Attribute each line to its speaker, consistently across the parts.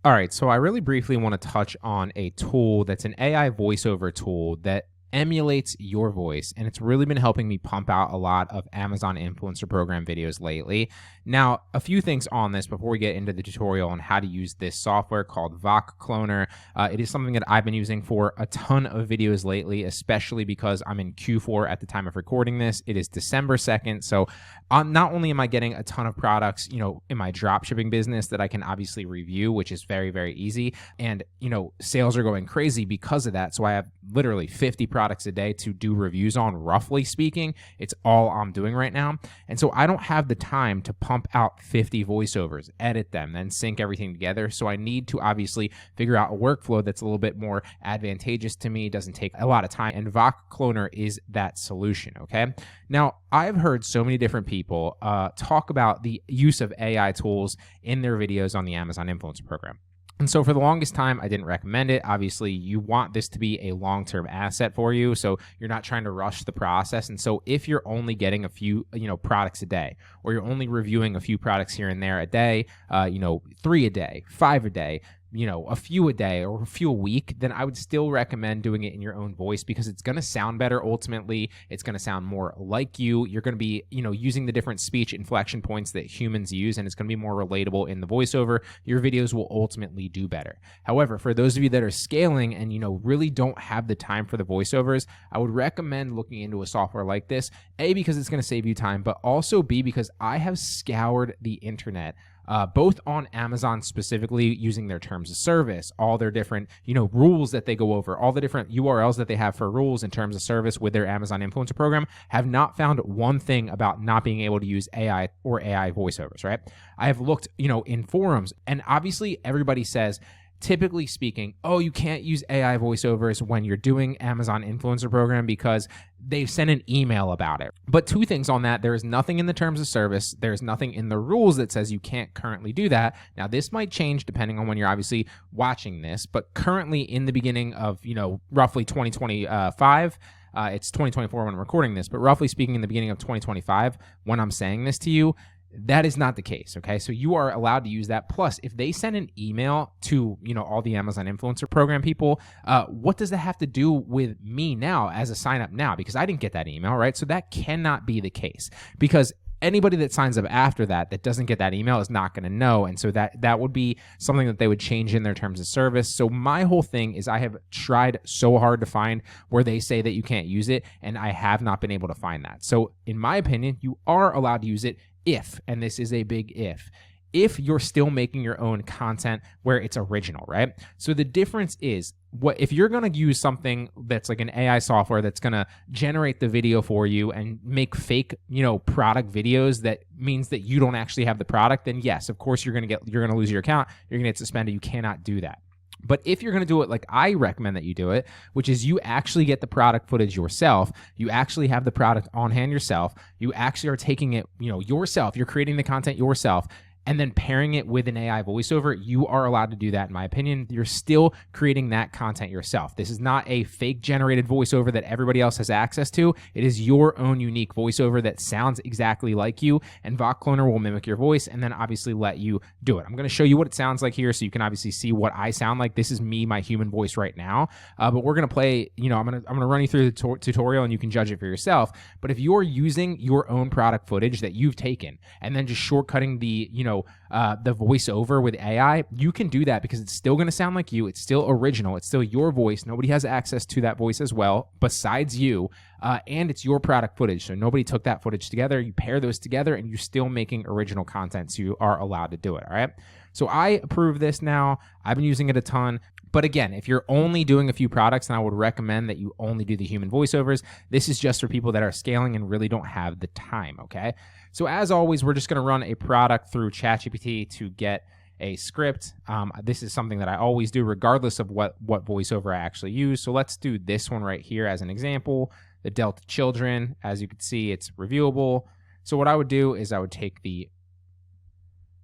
Speaker 1: All right, so I really briefly want to touch on a tool that's an AI voiceover tool that emulates your voice, and it's really been helping me pump out a lot of Amazon influencer program videos lately. Now, a few things on this before we get into the tutorial on how to use this software called Cloner. It is something that I've been using for a ton of videos lately, especially because I'm in Q4 at the time of recording this. It is December 2nd, so not only am I getting a ton of products, in my drop shipping business that I can obviously review, which is very, very easy. And, sales are going crazy because of that. So I have literally 50 products a day to do reviews on, roughly speaking. It's all I'm doing right now. And so I don't have the time to pump out 50 voiceovers, edit them, then sync everything together. So I need to obviously figure out a workflow that's a little bit more advantageous to me, doesn't take a lot of time. And Cloner is that solution. Okay. Now, I've heard so many different people talk about the use of AI tools in their videos on the Amazon Influencer Program. And so for the longest time, I didn't recommend it. Obviously, you want this to be a long-term asset for you, so you're not trying to rush the process. And so if you're only getting a few, products a day, or you're only reviewing a few products here and there a day, 3 a day, 5 a day, a few a day or a few a week, then I would still recommend doing it in your own voice because it's going to sound better ultimately. It's going to sound more like you. You're going to be, using the different speech inflection points that humans use, and it's going to be more relatable in the voiceover. Your videos will ultimately do better. However, for those of you that are scaling and, really don't have the time for the voiceovers, I would recommend looking into a software like this, A, because it's going to save you time, but also B, because I have scoured the internet both on Amazon specifically using their terms of service, all their different, rules that they go over, all the different URLs that they have for rules in terms of service with their Amazon influencer program, have not found one thing about not being able to use AI or AI voiceovers, right? I have looked, in forums, and obviously everybody says, typically speaking, oh, you can't use AI voiceovers when you're doing Amazon influencer program because they've sent an email about it. But two things on that. There is nothing in the terms of service. There's nothing in the rules that says you can't currently do that. Now, this might change depending on when you're obviously watching this, but currently in the beginning of, roughly 2025, it's 2024 when I'm recording this, but roughly speaking in the beginning of 2025, when I'm saying this to you, that is not the case, okay? So you are allowed to use that. Plus, if they send an email to, all the Amazon influencer program people, what does that have to do with me now as a sign up now? Because I didn't get that email, right? So that cannot be the case because anybody that signs up after that doesn't get that email is not going to know. And so that would be something that they would change in their terms of service. So my whole thing is I have tried so hard to find where they say that you can't use it, and I have not been able to find that. So in my opinion, you are allowed to use it if, and this is a big if you're still making your own content where it's original, right? So the difference is, if you're going to use something that's like an AI software that's going to generate the video for you and make fake, product videos, that means that you don't actually have the product, then yes, of course you're going to lose your account. You're going to get suspended. You cannot do that. But if you're going to do it like I recommend that you do it, which is you actually get the product footage yourself, you actually have the product on hand yourself, you actually are taking it, yourself, you're creating the content yourself, and then pairing it with an AI voiceover, you are allowed to do that, in my opinion. You're still creating that content yourself. This is not a fake generated voiceover that everybody else has access to. It is your own unique voiceover that sounds exactly like you, and Cloner will mimic your voice and then obviously let you do it. I'm going to show you what it sounds like here so you can obviously see what I sound like. This is me, my human voice right now, but we're going to play, I'm going to run you through the tutorial and you can judge it for yourself. But if you're using your own product footage that you've taken and then just shortcutting the voiceover with AI, you can do that because it's still going to sound like you. It's still original. It's still your voice. Nobody has access to that voice as well besides you, and it's your product footage. So nobody took that footage together. You pair those together and you're still making original content, so you are allowed to do it, all right? So I approve this now. I've been using it a ton. But again, if you're only doing a few products, then I would recommend that you only do the human voiceovers. This is just for people that are scaling and really don't have the time, okay? So as always, we're just going to run a product through ChatGPT to get a script. This is something that I always do regardless of what voiceover I actually use. So let's do this one right here as an example. The Delta Children, as you can see, it's reviewable. So what I would do is I would take the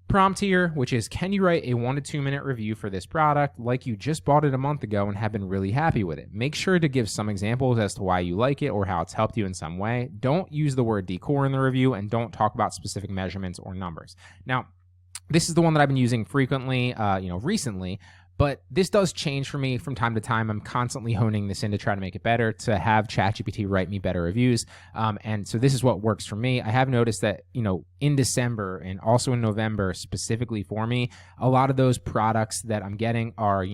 Speaker 1: prompt here, which is, can you write a 1 to 2 minute review for this product like you just bought it a month ago and have been really happy with it? Make sure to give some examples as to why you like it or how it's helped you in some way. Don't use the word decor in the review, and don't talk about specific measurements or numbers. Now, This is the one that I've been using frequently, recently. But this does change for me from time to time. I'm constantly honing this in to try to make it better, to have ChatGPT write me better reviews. And so this is what works for me. I have noticed that, in December and also in November specifically for me, a lot of those products that I'm getting are,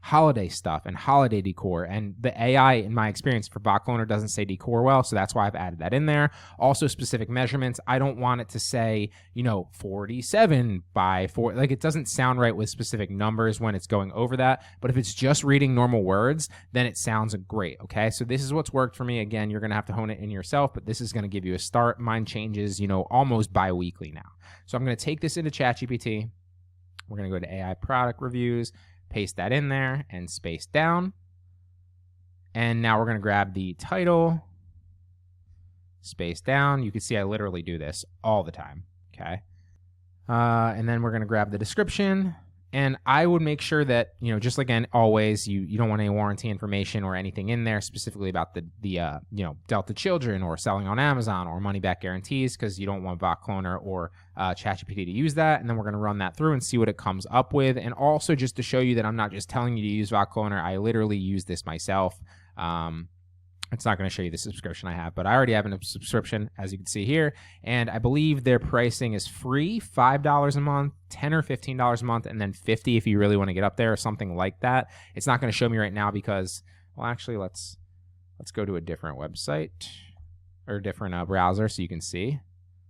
Speaker 1: holiday stuff and holiday decor. And the AI, in my experience, for bot cloner doesn't say decor well. So that's why I've added that in there. Also specific measurements. I don't want it to say, 47 by 4. Like, it doesn't sound right with specific numbers when it's going over that. But if it's just reading normal words, then it sounds great. Okay. So this is what's worked for me. Again, you're going to have to hone it in yourself, but this is going to give you a start. Mine changes, almost bi-weekly now. So I'm going to take this into ChatGPT. We're going to go to AI product reviews, paste that in there and space down. And now we're going to grab the title, space down. You can see I literally do this all the time. Okay. And then we're going to grab the description. And I would make sure that, just like always, you don't want any warranty information or anything in there specifically about the Delta Children or selling on Amazon or money back guarantees, because you don't want bot cloner or ChatGPT to use that. And then we're going to run that through and see what it comes up with. And also just to show you that I'm not just telling you to use bot cloner, I literally use this myself. It's not going to show you the subscription I have, but I already have a subscription, as you can see here. And I believe their pricing is free, $5 a month, $10 or $15 a month, and then $50 if you really want to get up there or something like that. It's not going to show me right now because, well, actually, let's go to a different website or a different browser so you can see.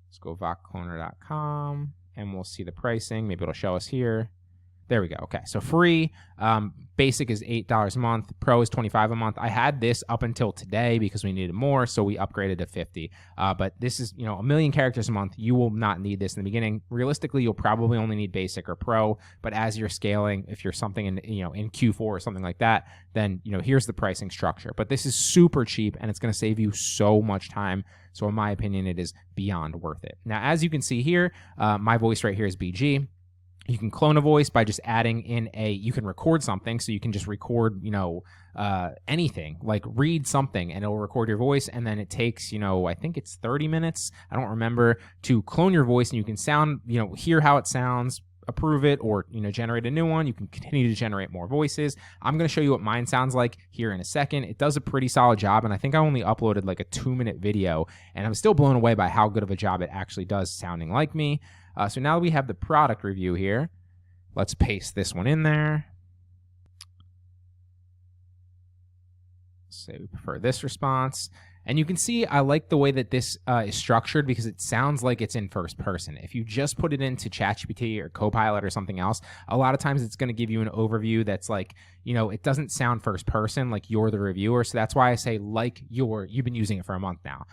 Speaker 1: Let's go botcloner.com and we'll see the pricing. Maybe it'll show us here. There we go. Okay, so free. Basic is $8 a month. Pro is $25 a month. I had this up until today because we needed more, so we upgraded to $50. But this is, 1 million characters a month. You will not need this in the beginning. Realistically, you'll probably only need basic or pro. But as you're scaling, if you're something in, in Q4 or something like that, then, here's the pricing structure. But this is super cheap, and it's going to save you so much time. So in my opinion, it is beyond worth it. Now, as you can see here, my voice right here is BG. You can clone a voice by just adding in you can record something. So you can just record, anything, like read something, and it'll record your voice. And then it takes, I think it's 30 minutes. I don't remember, to clone your voice, and you can hear how it sounds, approve it, or, generate a new one. You can continue to generate more voices. I'm going to show you what mine sounds like here in a second. It does a pretty solid job. And I think I only uploaded like a 2-minute video, and I'm still blown away by how good of a job it actually does sounding like me. So now we have the product review here. Let's paste this one in there. Say we prefer this response. And you can see I like the way that this is structured because it sounds like it's in first person. If you just put it into ChatGPT or Copilot or something else, a lot of times it's going to give you an overview that's like, it doesn't sound first person, like you're the reviewer. So that's why I say you've been using it for a month now.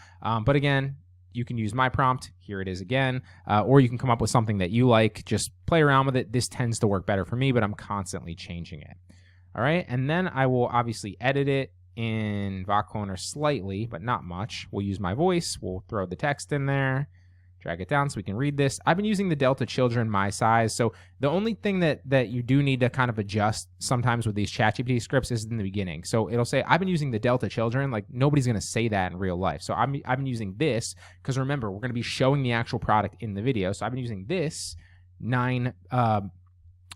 Speaker 1: But again, you can use my prompt. Here it is again. Or you can come up with something that you like. Just play around with it. This tends to work better for me, but I'm constantly changing it. All right. And then I will obviously edit it in bot cloner slightly, but not much. We'll use my voice. We'll throw the text in there. Drag it down so we can read this. I've been using the Delta Children my size. So the only thing that you do need to kind of adjust sometimes with these ChatGPT scripts is in the beginning. So it'll say, I've been using the Delta Children. Like, nobody's going to say that in real life. So I've been using this because, remember, we're going to be showing the actual product in the video. So I've been using this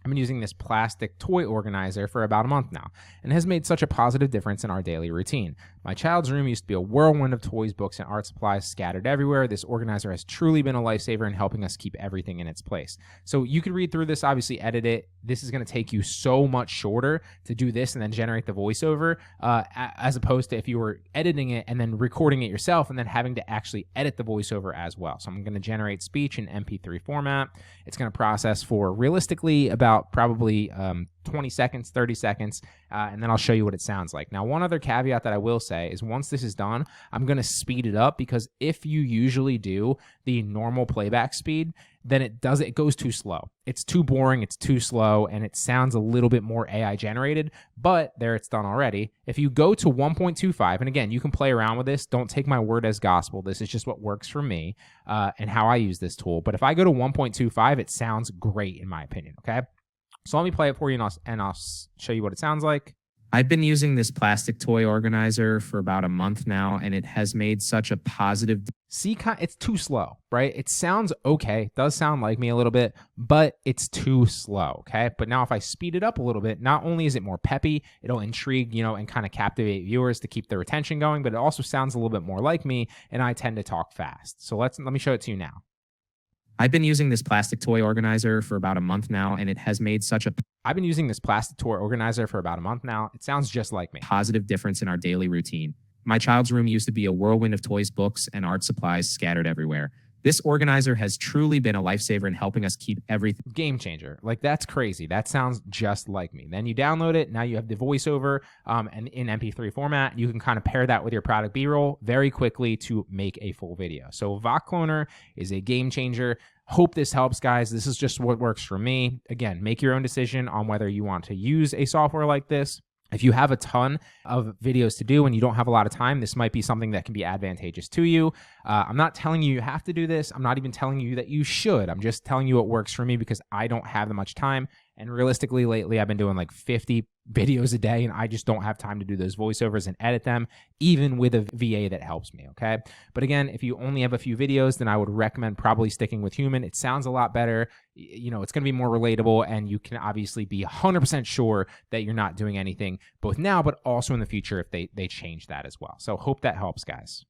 Speaker 1: I've been using this plastic toy organizer for about a month now, and it has made such a positive difference in our daily routine. My child's room used to be a whirlwind of toys, books, and art supplies scattered everywhere. This organizer has truly been a lifesaver in helping us keep everything in its place. So you could read through this, obviously edit it. This is going to take you so much shorter to do this and then generate the voiceover, as opposed to if you were editing it and then recording it yourself and then having to actually edit the voiceover as well. So I'm going to generate speech in MP3 format. It's going to process for realistically about probably 20 seconds, 30 seconds, and then I'll show you what it sounds like. Now, one other caveat that I will say is once this is done, I'm going to speed it up, because if you usually do the normal playback speed, then it goes too slow. It's too boring, it's too slow, and it sounds a little bit more AI generated, but there, it's done already. If you go to 1.25, and again, you can play around with this. Don't take my word as gospel. This is just what works for me and how I use this tool. But if I go to 1.25, it sounds great in my opinion, okay? So let me play it for you, and I'll show you what it sounds like.
Speaker 2: I've been using this plastic toy organizer for about a month now, and it has made such a positive...
Speaker 1: it's too slow, right? It sounds okay, does sound like me a little bit, but it's too slow, okay? But now if I speed it up a little bit, not only is it more peppy, it'll intrigue, and kind of captivate viewers to keep their attention going, but it also sounds a little bit more like me, and I tend to talk fast. So let me show it to you now.
Speaker 2: I've been using this plastic toy organizer for about a month now, and it has made such a
Speaker 1: I've been using this plastic toy organizer for about a month now. It sounds just like me.
Speaker 2: positive difference in our daily routine. My child's room used to be a whirlwind of toys, books, and art supplies scattered everywhere. This organizer has truly been a lifesaver in helping us keep everything.
Speaker 1: Game changer. Like, that's crazy. That sounds just like me. Then you download it. Now you have the voiceover and in MP3 format. You can kind of pair that with your product B-roll very quickly to make a full video. So Voc Cloner is a game changer. Hope this helps, guys. This is just what works for me. Again, make your own decision on whether you want to use a software like this. If you have a ton of videos to do and you don't have a lot of time, this might be something that can be advantageous to you. I'm not telling you have to do this. I'm not even telling you that you should. I'm just telling you what works for me because I don't have that much time. And realistically, lately, I've been doing like 50 videos a day, and I just don't have time to do those voiceovers and edit them, even with a VA that helps me, okay? But again, if you only have a few videos, then I would recommend probably sticking with human. It sounds a lot better. It's going to be more relatable, and you can obviously be 100% sure that you're not doing anything both now, but also in the future if they change that as well. So hope that helps, guys.